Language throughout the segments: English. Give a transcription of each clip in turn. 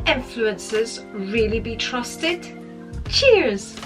influencers really be trusted? Cheers!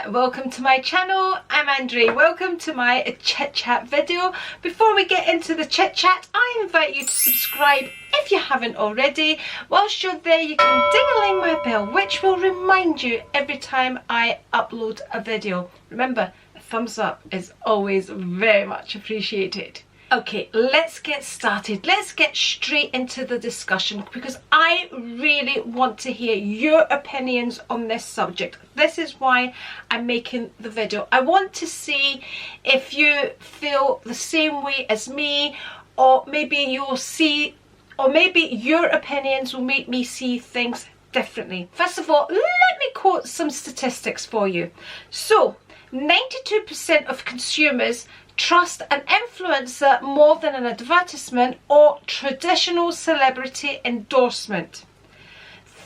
Welcome to my channel. I'm Andri. Welcome to my chit chat video. Before we get into the chit chat, I invite you to subscribe if you haven't already. Whilst you're there, you can ding-a-ling my bell, which will remind you every time I upload a video. Remember, a thumbs up is always very much appreciated. Okay, let's get started. Let's get straight into the discussion because I really want to hear your opinions on this subject. This is why I'm making the video. I want to see if you feel the same way as me, or maybe you'll see, or maybe your opinions will make me see things differently. First of all, let me quote some statistics for you. So, 92% of consumers trust an influencer more than an advertisement or traditional celebrity endorsement.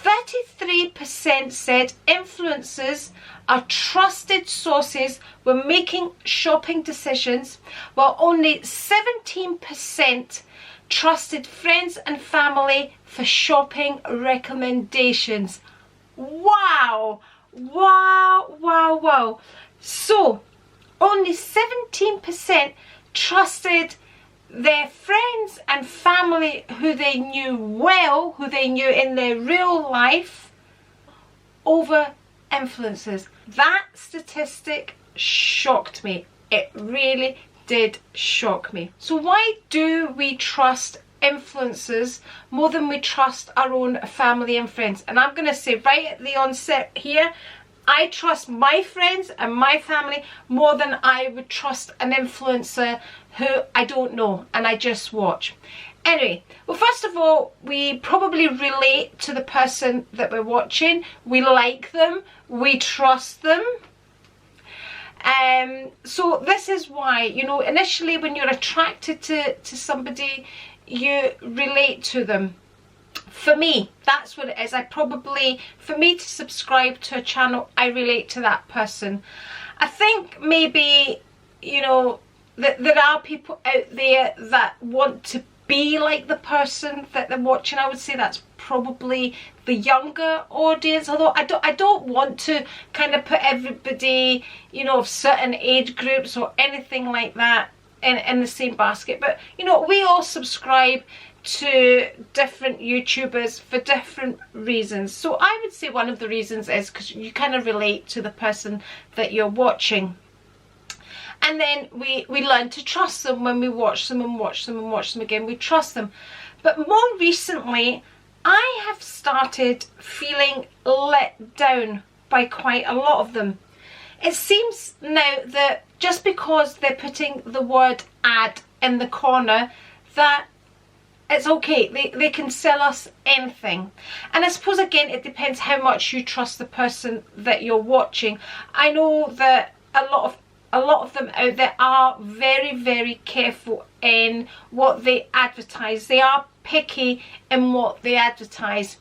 33% said influencers are trusted sources when making shopping decisions, while only 17% trusted friends and family for shopping recommendations. Wow! Wow, wow, wow. So, only 17% trusted their friends and family who they knew well, who they knew in their real life, over influencers. That statistic shocked me. It really did shock me. So why do we trust influencers more than we trust our own family and friends? And I'm going to say right at the onset here, I trust my friends and my family more than I would trust an influencer who I don't know and I just watch. Anyway, well, first of all, we probably relate to the person that we're watching. We like them, we trust them. So this is why, you know, initially when you're attracted to somebody, you relate to them. For me, that's what it is. For me to subscribe to a channel, I relate to that person. I think maybe, you know, that there are people out there that want to be like the person that they're watching. I would say that's probably the younger audience, although I don't want to kind of put everybody, you know, of certain age groups or anything like that in the same basket. But, you know, we all subscribe to different YouTubers for different reasons. So I would say one of the reasons is because you kind of relate to the person that you're watching. And then we learn to trust them when we watch them and watch them and watch them again. We trust them. But more recently, I have started feeling let down by quite a lot of them. It seems now that just because they're putting the word ad in the corner, that it's okay, they can sell us anything. And I suppose again it depends how much you trust the person that you're watching. I know that a lot of them out there are very, very careful in what they advertise. They are picky in what they advertise.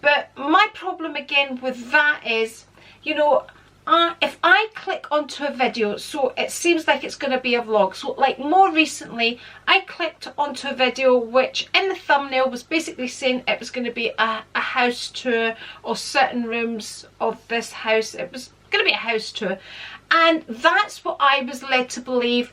But my problem again with that is, you know, if I click onto a video, so it seems like it's going to be a vlog. So like more recently, I clicked onto a video which in the thumbnail was basically saying it was going to be a house tour or certain rooms of this house. It was going to be a house tour. And that's what I was led to believe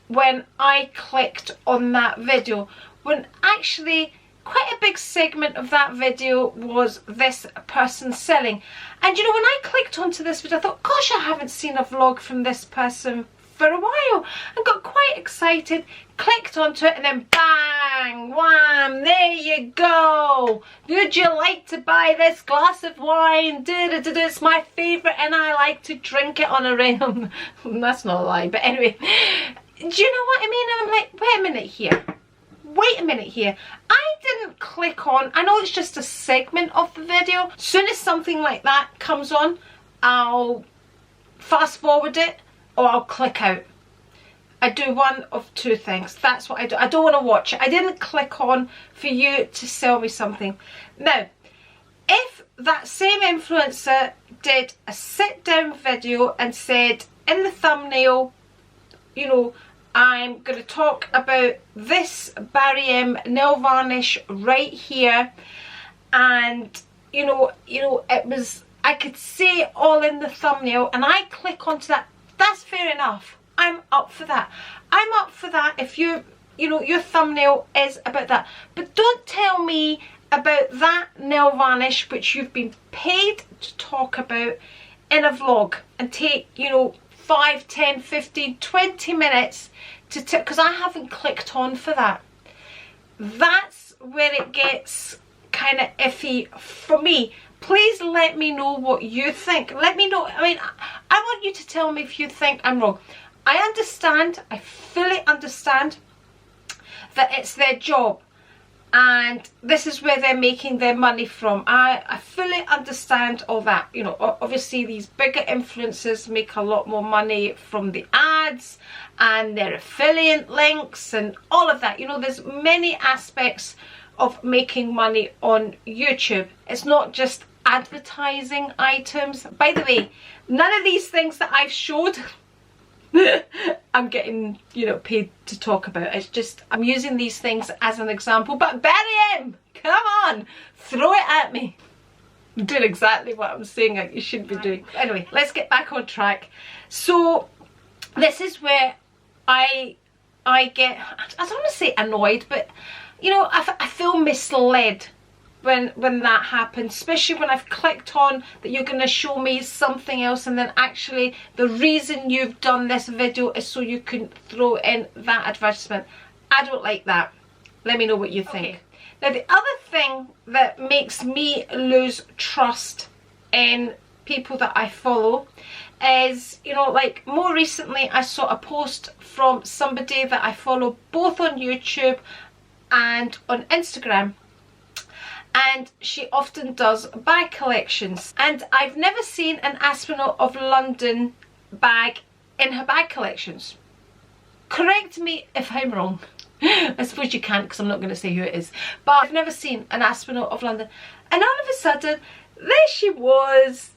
when I clicked on that video. When actually quite a big segment of that video was this person selling. And you know, when I clicked onto this video, I thought, gosh, I haven't seen a vlog from this person for a while, and got quite excited, clicked onto it, and then bang, wham, there you go. Would you like to buy this glass of wine? It's my favourite and I like to drink it on a regular. That's not a lie, but anyway, do you know what I mean? And I'm like, wait a minute here. I didn't click on, I know it's just a segment of the video. As soon as something like that comes on, I'll fast forward it or I'll click out. I do one of two things. That's what I do. I don't want to watch it. I didn't click on for you to sell me something. Now, if that same influencer did a sit down video and said in the thumbnail, you know, I'm going to talk about this Barry M nail varnish right here, and you know it was, I could say it all in the thumbnail, and I click onto that, that's fair enough. I'm up for that. I'm up for that if you know your thumbnail is about that. But don't tell me about that nail varnish which you've been paid to talk about in a vlog and take, you know, 5, 10, 15, 20 minutes to because I haven't clicked on for that. That's where it gets kind of iffy for me. Please let me know what you think. Let me know. I mean, I want you to tell me if you think I'm wrong. I understand, I fully understand that it's their job and this is where they're making their money from. I fully understand all that. You know, obviously these bigger influencers make a lot more money from the ads and their affiliate links and all of that. You know, there's many aspects of making money on YouTube. It's not just advertising items. By the way, none of these things that I've showed I'm getting, you know, paid to talk about. It's just, I'm using these things as an example. But Barry M, come on, throw it at me. I'm doing exactly what I'm saying like you should be doing. Anyway, let's get back on track. So this is where I get, I don't want to say annoyed, but you know, I feel misled when that happens, especially when I've clicked on that you're going to show me something else, and then actually the reason you've done this video is so you can throw in that advertisement. I don't like that. Let me know what you think. Okay. Now the other thing that makes me lose trust in people that I follow is, you know, like more recently I saw a post from somebody that I follow both on YouTube and on Instagram, and she often does bag collections, and I've never seen an Astronaut of London bag in her bag collections. Correct me if I'm wrong. I suppose you can't because I'm not going to say who it is, but I've never seen an Astronaut of London, and all of a sudden there she was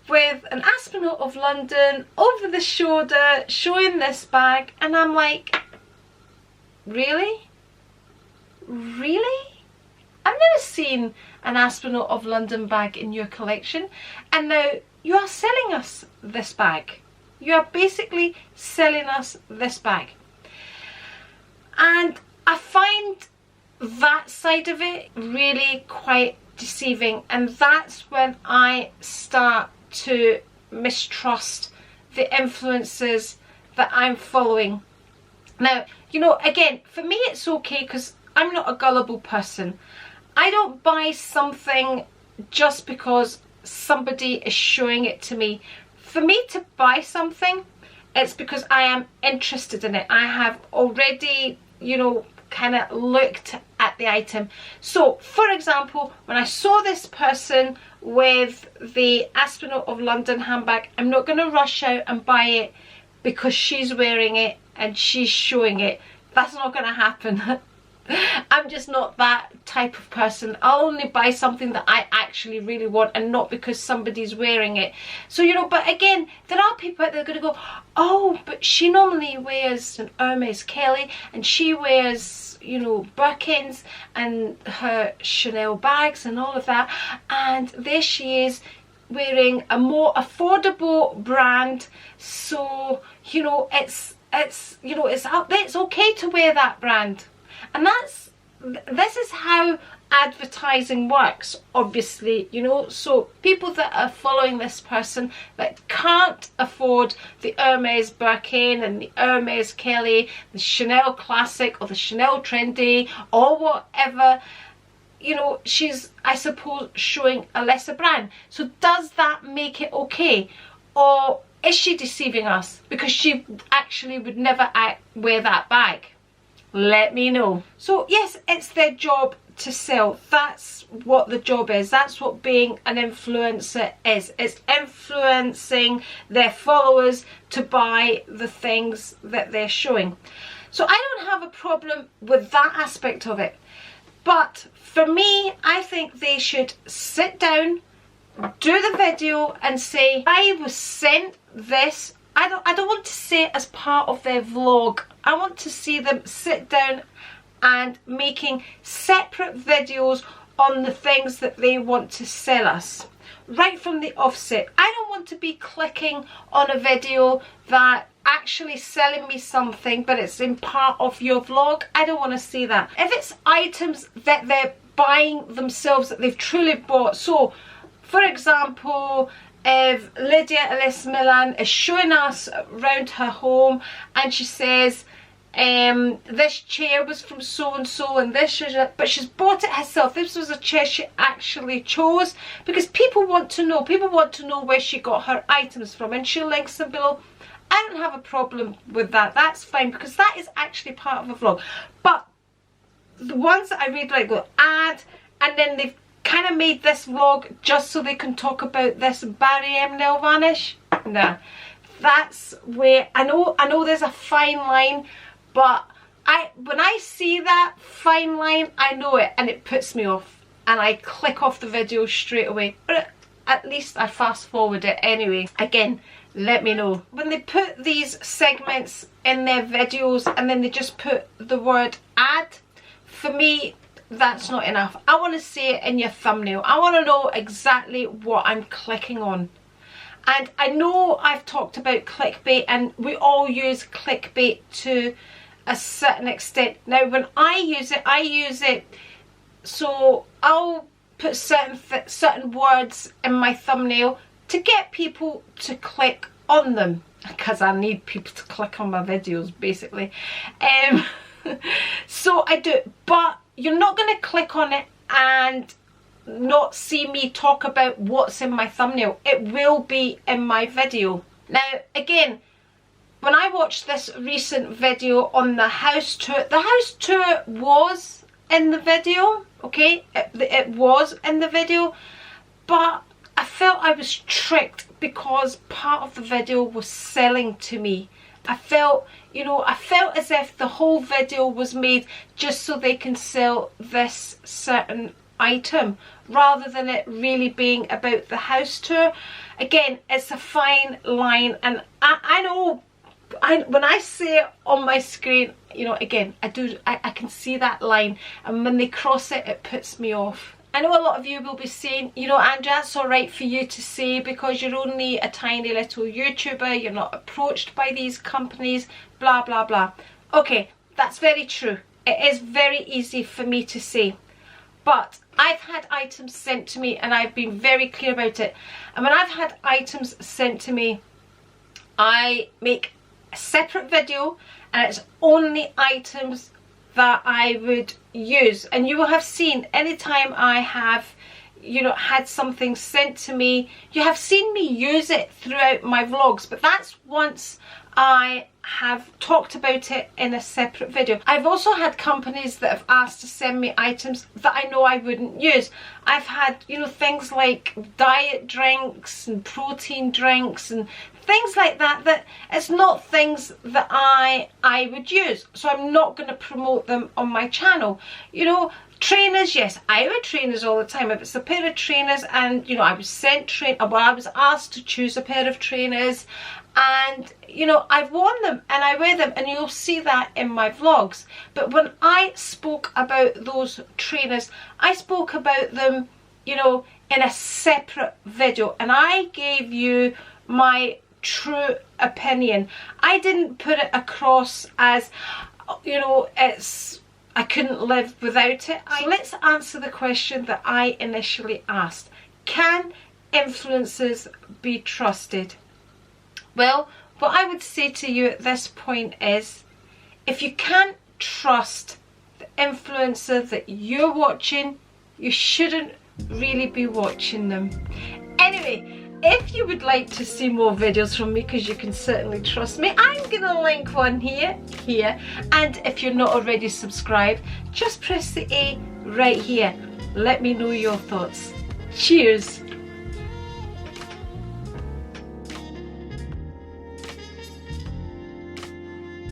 with an Astronaut of London over the shoulder showing this bag, and I'm like, really? Really? I've never seen an Astronaut of London bag in your collection, and now you are selling us this bag. You are basically selling us this bag. And I find that side of it really quite deceiving, and that's when I start to mistrust the influencers that I'm following. Now, you know, again, for me it's okay because I'm not a gullible person. I don't buy something just because somebody is showing it to me. For me to buy something, it's because I am interested in it. I have already, you know, kind of looked at the item. So, for example, when I saw this person with the Astronaut of London handbag, I'm not going to rush out and buy it because she's wearing it and she's showing it. That's not going to happen. I'm just not that type of person. I'll only buy something that I actually really want and not because somebody's wearing it. So, you know, but again, there are people out there going to go, oh, but she normally wears an Hermes Kelly and she wears, you know, Birkins and her Chanel bags and all of that, and there she is wearing a more affordable brand. So, you know, it's you know, it's out there, it's okay to wear that brand. And this is how advertising works, obviously, you know. So people that are following this person that can't afford the Hermes Birkin and the Hermes Kelly, the Chanel Classic or the Chanel Trendy or whatever, you know, she's, I suppose, showing a lesser brand. So does that make it okay? Or is she deceiving us because she actually would never wear that bag? Let me know. So yes, it's their job to sell. That's what the job is. That's what being an influencer is. It's influencing their followers to buy the things that they're showing. So I don't have a problem with that aspect of it. But for me, I think they should sit down, do the video and say, I was sent this. I don't want to say it as part of their vlog. I want to see them sit down and making separate videos on the things that they want to sell us. Right from the offset. I don't want to be clicking on a video that actually selling me something but it's in part of your vlog. I don't want to see that. If it's items that they're buying themselves, that they've truly bought. So for example, if Lydia Alice Milan is showing us around her home and she says this chair was from so and so and this, but she's bought it herself. This was a chair she actually chose, because people want to know where she got her items from, and she links them below. I don't have a problem with that. That's fine, because that is actually part of a vlog. But the ones that I really like go add, and then they've kind of made this vlog just so they can talk about this Barry M nail varnish. Nah, that's where I know there's a fine line, but when I see that fine line, I know it, and it puts me off, and I click off the video straight away. But at least I fast forward it anyway. Again, let me know. When they put these segments in their videos and then they just put the word ad, for me, that's not enough. I want to see it in your thumbnail. I want to know exactly what I'm clicking on. And I know I've talked about clickbait, and we all use clickbait to a certain extent. Now when I use it so I'll put certain words in my thumbnail to get people to click on them, because I need people to click on my videos basically. So I do, but you're not going to click on it and not see me talk about what's in my thumbnail. It will be in my video. Now again, when I watched this recent video on the house tour, the house tour was in the video, okay? It was in the video, but I felt I was tricked because part of the video was selling to me. I felt, you know, I felt as if the whole video was made just so they can sell this certain item, rather than it really being about the house tour. Again, it's a fine line, and I know when I see it on my screen, you know, again, I can see that line, and when they cross it, it puts me off. I know a lot of you will be saying, you know, Andri, that's alright for you to say because you're only a tiny little YouTuber, you're not approached by these companies, blah blah blah. Okay, that's very true. It is very easy for me to say, but I've had items sent to me and I've been very clear about it. And when I've had items sent to me, I make a separate video, and it's only items that I would use. And you will have seen anytime I have, you know, had something sent to me, you have seen me use it throughout my vlogs, but that's once I have talked about it in a separate video. I've also had companies that have asked to send me items that I know I wouldn't use. I've had, you know, things like diet drinks and protein drinks and things like that, that it's not things that I would use, so I'm not going to promote them on my channel. You know, trainers, yes, I wear trainers all the time. If it's a pair of trainers and, you know, I was sent I was asked to choose a pair of trainers, and, you know, I've worn them and I wear them, and you'll see that in my vlogs. But when I spoke about those trainers, I spoke about them, you know, in a separate video, and I gave you my true opinion. I didn't put it across as, you know, I couldn't live without it. So let's answer the question that I initially asked. Can influencers be trusted? Well, what I would say to you at this point is, if you can't trust the influencer that you're watching, you shouldn't really be watching them. Anyway, if you would like to see more videos from me, because you can certainly trust me, I'm gonna link one here, and if you're not already subscribed, just press the A right here. Let me know your thoughts. Cheers.